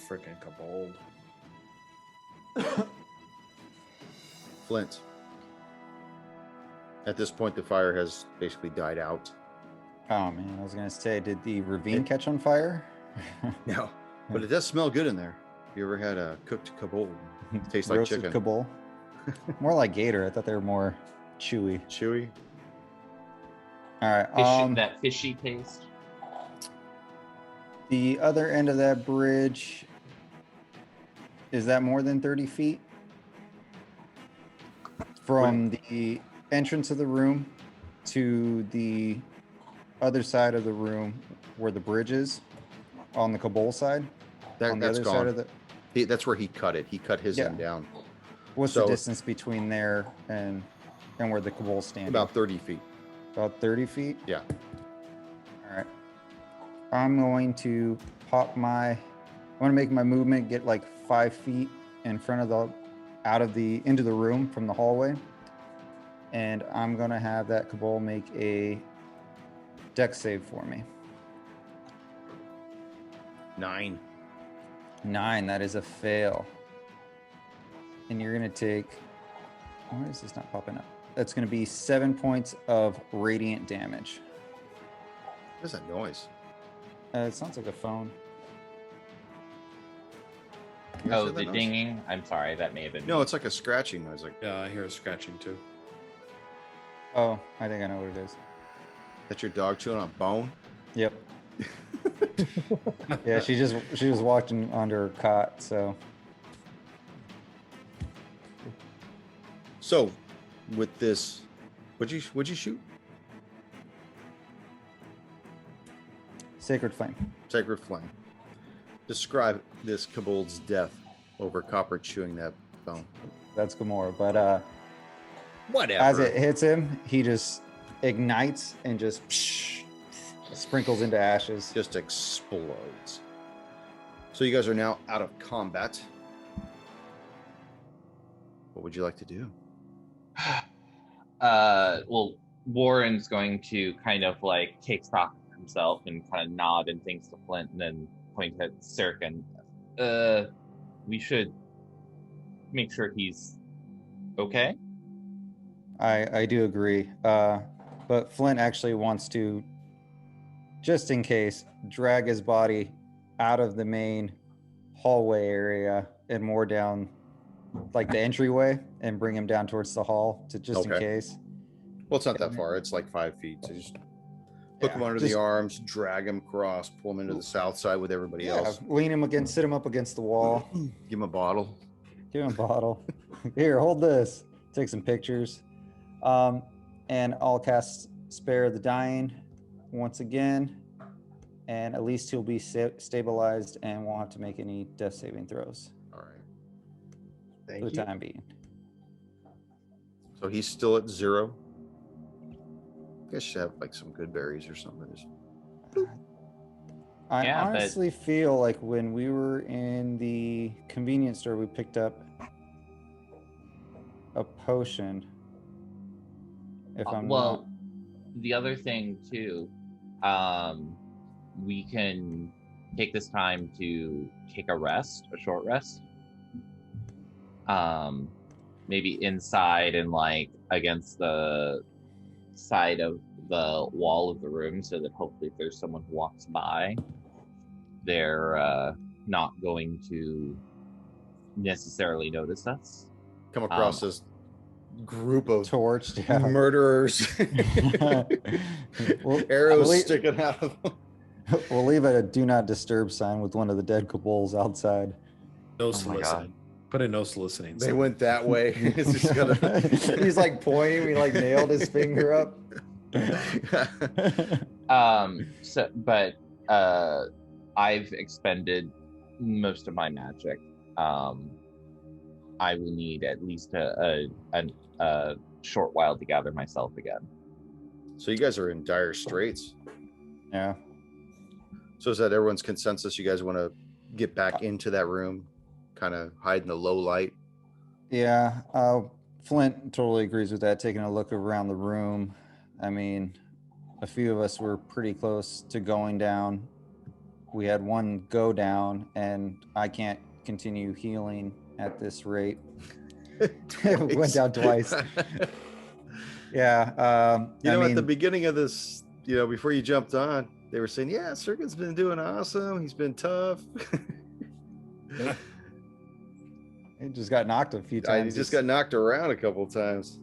Freaking kobold. Flint. At this point, the fire has basically died out. Oh man, I was gonna say, did the ravine catch on fire? No, but it does smell good in there. You ever had a cooked kobold? Tastes like Roasted chicken. Kabul. More like gator. I thought they were more chewy. Chewy. All right. That fishy taste. The other end of that bridge, is that more than 30 feet? From the entrance of the room to the other side of the room where the bridge is, on the Kabul side? On the That's other gone. side of the... That's where he cut it. He cut his Yeah. end down. What's So- the distance between there and where the Kabul's standing? About 30 feet. About 30 feet? Yeah. All right. I'm going to I want to make my movement, get like 5 feet in front of into the room from the hallway. And I'm going to have that Kabul make a dex save for me. 9. 9, that is a fail. And you're going to take, why is this not popping up? That's going to be 7 points of radiant damage. What is that noise? It sounds like a phone. You guys Oh, heard that the noise? dinging. I'm sorry, that may have been. No, it's like a scratching noise. Like, Yeah, I hear a scratching too. Oh, I think I know what it is. that's your dog chewing on a bone? Yep. Yeah, she was watching under her cot, so So, with this, what'd you shoot? Sacred Flame. Sacred Flame. Describe this kobold's death over copper chewing that bone. That's Gamora. But Whatever. as it hits him, he just ignites and just sprinkles into ashes. Just explodes. So you guys are now out of combat. What would you like to do? Well, Warren's going to kind of like take stock of himself and kind of nod and thinks to Flint and then point at Sirkin. We should make sure he's okay. I do agree. But Flint actually wants to, just in case, drag his body out of the main hallway area and more down like the entryway and bring him down towards the hall to just in case. Well, it's not that far. It's like 5 feet. So just hook him under the arms, drag him across, pull him into the south side with everybody else. Lean him against, sit him up against the wall. Give him a bottle. Give him a bottle. Here, hold this. Take some pictures. And I'll cast Spare the Dying once again. And at least he'll be stabilized and won't have to make any death saving throws. All right. Thank For the you. time being. So he's still at 0. I guess you should have like some good berries or something. I Yeah, but- honestly feel like when we were in the convenience store, we picked up a potion. If I'm Well, the other thing too, we can take this time to take a short rest. Maybe inside and like against the side of the wall of the room so that hopefully if there's someone who walks by, they're not going to necessarily notice us. Come across this group of torched, yeah. murderers. Well, Arrows we'll, sticking out of them. we'll leave a do not disturb sign with one of the dead kobolds outside. No my soliciting. Put a no soliciting. They sign. went that way. It's just gonna... He's like pointing. He like nailed his finger up. I've expended most of my magic. I will need at least a short while to gather myself again. So you guys are in dire straits. Yeah. So is that everyone's consensus? You guys want to get back into that room, kind of hide in the low light? Yeah. Flint totally agrees with that. Taking a look around the room. I mean, a few of us were pretty close to going down. We had one go down, and I can't continue healing at this rate. It went down twice. Yeah. At the beginning of this, before you jumped on, they were saying, yeah, Sirkin's been doing awesome. He's been tough. It just got knocked a few times. He just got knocked around a couple of times.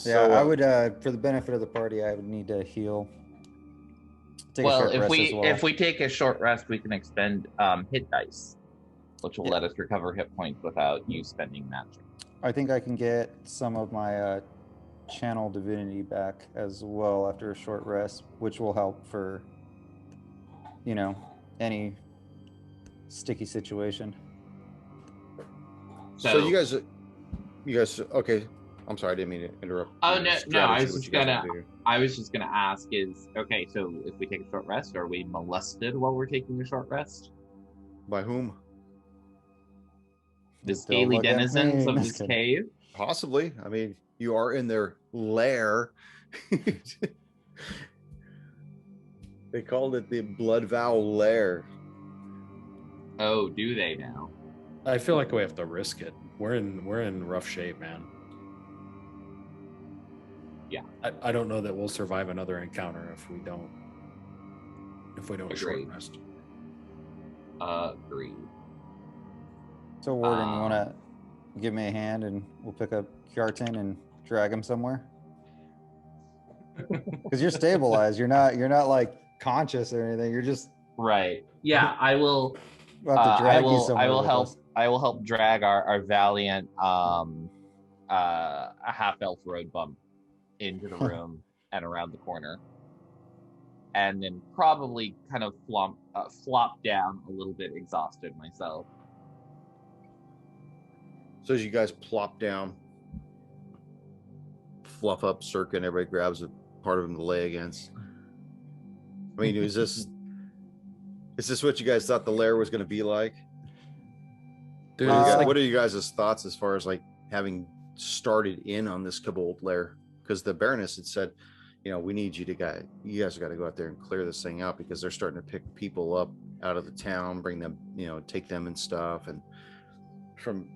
Yeah, So, I would, for the benefit of the party, I would need to heal. Take a Well, short if rest we as well. if we take a short rest, we can expend hit dice, which will let us recover hit points without you spending magic. I think I can get some of my channel divinity back as well after a short rest, which will help for, any sticky situation. so you guys, okay. I'm sorry, I didn't mean to interrupt. Oh, your no, strategy, I was what just you guys gonna- wanna do. I was just gonna ask is okay. So if we take a short rest, are we molested while we're taking a short rest? By whom? The Don't scaly look at denizens me. of Just this kidding. cave. Possibly. I mean, you are in their lair. They called it the Blood Vow Lair. Oh, do they now? I feel like we have to risk it. We're in rough shape, man. Yeah. I don't know that we'll survive another encounter if we don't short Agreed. rest. Agreed. So, Warden, you want to give me a hand and we'll pick up Kjartan and drag him somewhere? Because you're stabilized. You're not like conscious or anything. You're just Right. Yeah, I will. we'll have to drag you I somewhere will with help. us. I will help drag our valiant a half elf road bump into the room and around the corner, and then probably kind of flop down a little bit exhausted myself. So as you guys plop down, fluff up Circa, and everybody grabs a part of him to lay against. I mean, is this what you guys thought the lair was going to be like? Dude, What are you guys' thoughts as far as like having started in on this kobold lair? Because the Baroness had said, we need you guys got to go out there and clear this thing out because they're starting to pick people up out of the town, bring them, take them and stuff. And from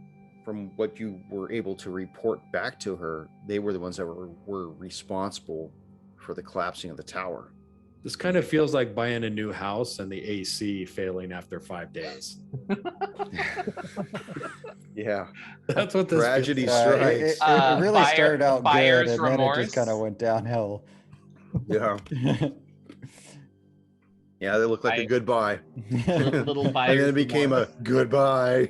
what you were able to report back to her, they were the ones that were responsible for the collapsing of the tower. this kind of feels like buying a new house and the AC failing after 5 days. Yeah, That's what this tragedy feels like. strikes. It really started out good, buyer's and then it remorse. just kind of went downhill. Yeah, yeah, they look like a goodbye. Little And buyer's then it became remorse. a goodbye.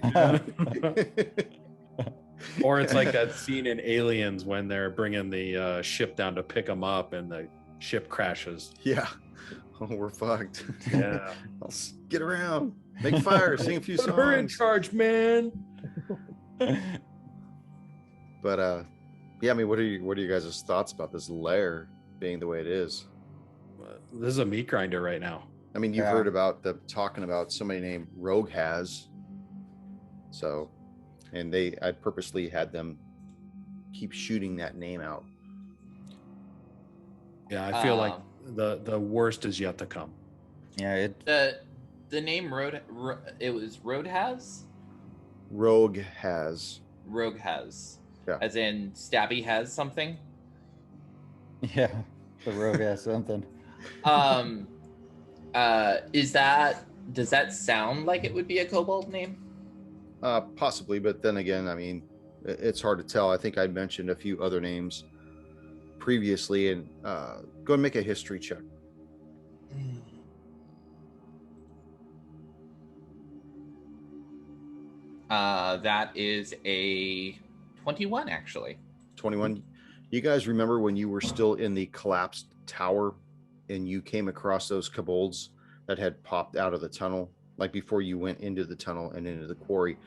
Or it's like that scene in Aliens when they're bringing the ship down to pick them up and the ship crashes. Yeah. Oh, we're fucked. Yeah. Let's get around, make fire, sing a few Put her in songs. charge, man. But yeah, I mean, what are you guys' thoughts about this lair being the way it is? This is a meat grinder right now. I mean, you've Yeah. heard about them talking about somebody named Rogue has. So, and I purposely had them keep shooting that name out. Yeah, I feel like the worst is yet to come. Yeah, The name it was Roadhaz? Rogue has. Rogue has. Yeah. As in Stabby has something? yeah, the rogue has something. Does that sound like it would be a kobold name? Possibly, but then again, I mean, it's hard to tell. I think I mentioned a few other names previously, and go and make a history check. That is a 21, actually. 21. You guys remember when you were still in the collapsed tower and you came across those kobolds that had popped out of the tunnel, like before you went into the tunnel and into the quarry,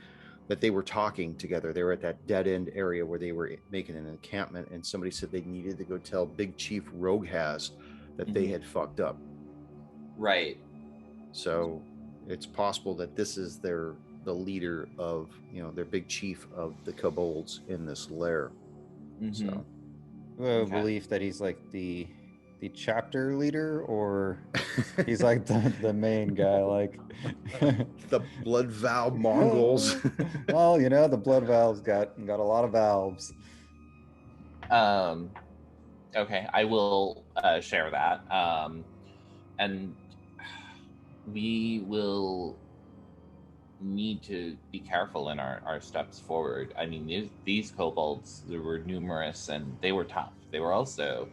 that they were talking together? They were at that dead end area where they were making an encampment, and somebody said they needed to go tell Big Chief Rogue has that they had fucked up. Right. So it's possible that this is the leader of, their big chief of the kobolds in this lair. Mm-hmm. So A belief that he's like the chapter leader, or he's like the main guy, like the blood valve Mongols. Well, the blood valve's got a lot of valves. Okay, I will share that. And we will need to be careful in our steps forward. I mean, these kobolds, they were numerous and they were tough. They were also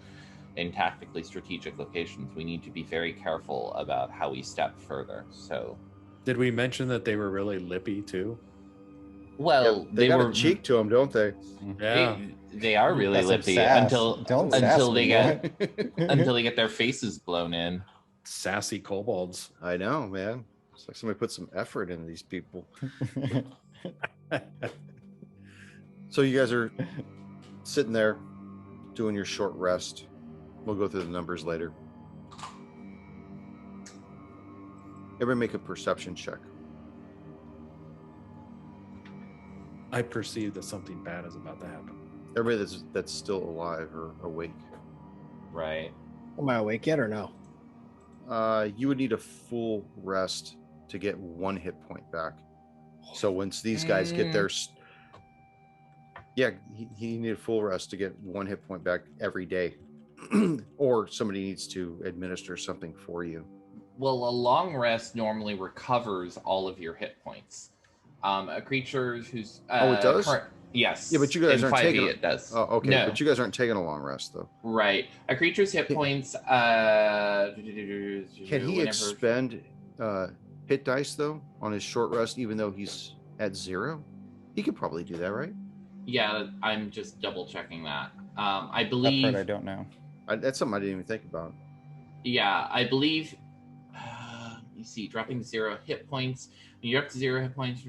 in tactically strategic locations. We need to be very careful about how we step further. So, Did we mention that they were really lippy too? well, Yeah, they got a cheek to them, don't they? Yeah. they are really That's some lippy sass. until Don't sass they me, get boy. until they get their faces blown in. Sassy kobolds. I know, man. It's like somebody put some effort into these people. So you guys are sitting there doing your short rest. We'll go through the numbers later. Everybody make a perception check. I perceive that something bad is about to happen. Everybody that's still alive or awake. Right. Am I awake yet or no? You would need a full rest to get 1 hit point back. So once these guys get their... Yeah, he needed a full rest to get 1 hit point back every day. Or somebody needs to administer something for you. Well, a long rest normally recovers all of your hit points. A creature whose Oh, it does? Yes. Yeah, but you guys in aren't 5e taking. it does. Oh, okay. No. But you guys aren't taking a long rest though. Right. A creature's hit points. Can he whenever- expend hit dice though on his short rest, even though he's at 0? He could probably do that, right? Yeah, I'm just double checking that. I That believe. part I don't know. That's something I didn't even think about. Yeah, I believe. You see, dropping 0 hit points. When you're up to 0 hit points.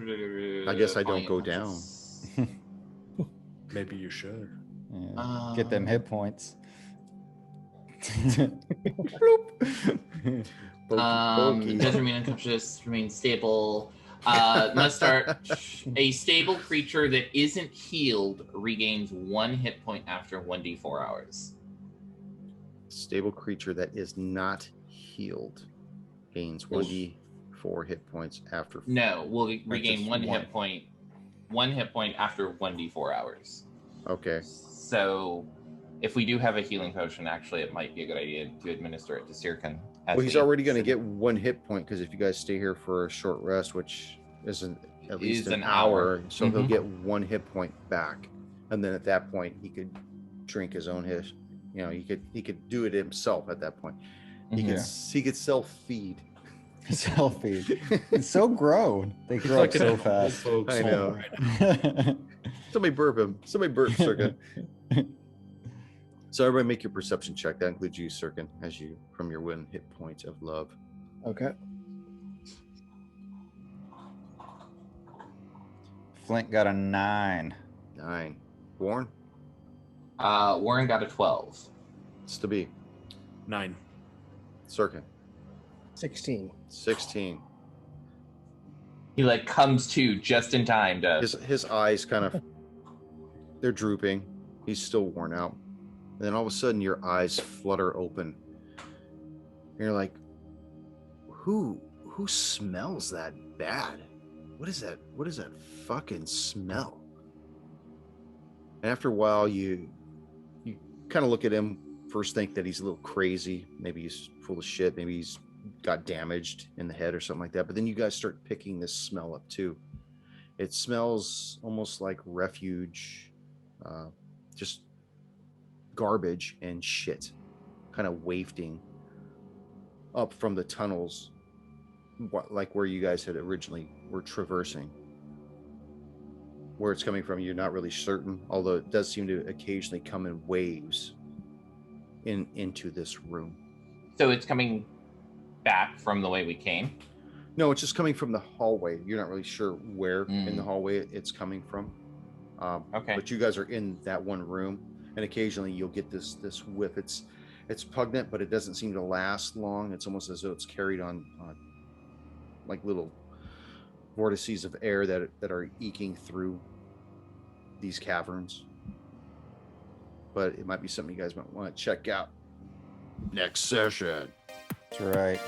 I guess I don't go down. Maybe you should. Yeah. Get them hit points. Does remain unconscious, remain stable. Must start. A stable creature that isn't healed regains 1 hit point after 1d4 hours. Stable creature that is not healed gains 1d4 hit points after. No, will regain just 1 one. hit point. 1 hit point after 1d4 hours. Okay. So, if we do have a healing potion, actually, it might be a good idea to administer it to Sirkin. Well, he's already going to get 1 hit point because if you guys stay here for a short rest, which isn't at least Is an an hour, hour. so he'll Mhm. get 1 hit point back, and then at that point he could drink his own hit. You know, he could do it himself at that point. He Mhm. could self feed. Selfie. It's so grown. They He's grow up like an so old fast. folks I home know. right now. Somebody burp him. Somebody burp Sirkin. So everybody make your perception check. That includes you, Sirkin, as you from your 1 hit point of love. Okay. Flint got a 9. 9. Warren, Warren got a 12. it's to be. 9. Sirkin, 16. 16. He comes to just in time to. His eyes kind of they're drooping. He's still worn out. And then all of a sudden your eyes flutter open. And you're like, who smells that bad? What is that? What is that fucking smell? And after a while you kind of look at him, first think that he's a little crazy, maybe he's full of shit, maybe he's got damaged in the head or something like that. But then you guys start picking this smell up too. It smells almost like refuge, just garbage and shit, kind of wafting up from the tunnels, like where you guys had originally were traversing. Where it's coming from, you're not really certain, although it does seem to occasionally come in waves into this room. So it's coming back from the way we came. No, it's just coming from the hallway. You're not really sure where in the hallway it's coming from. Okay. But you guys are in that one room, and occasionally you'll get this whiff. It's pungent, but it doesn't seem to last long. It's almost as though it's carried on like little vortices of air that are eking through these caverns. But it might be something you guys might want to check out next session. That's right.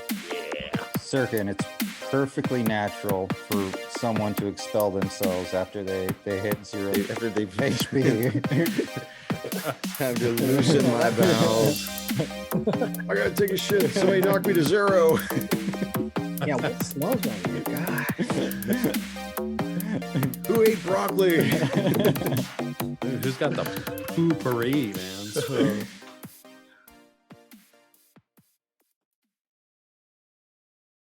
Sirkin, it's perfectly natural for someone to expel themselves after they hit 0 After they've HP. Time to loosen my bowels. I gotta take a shit. Somebody knock me to 0. Yeah, what smells like that? God. Who ate broccoli? Dude, who's got the poopery, man?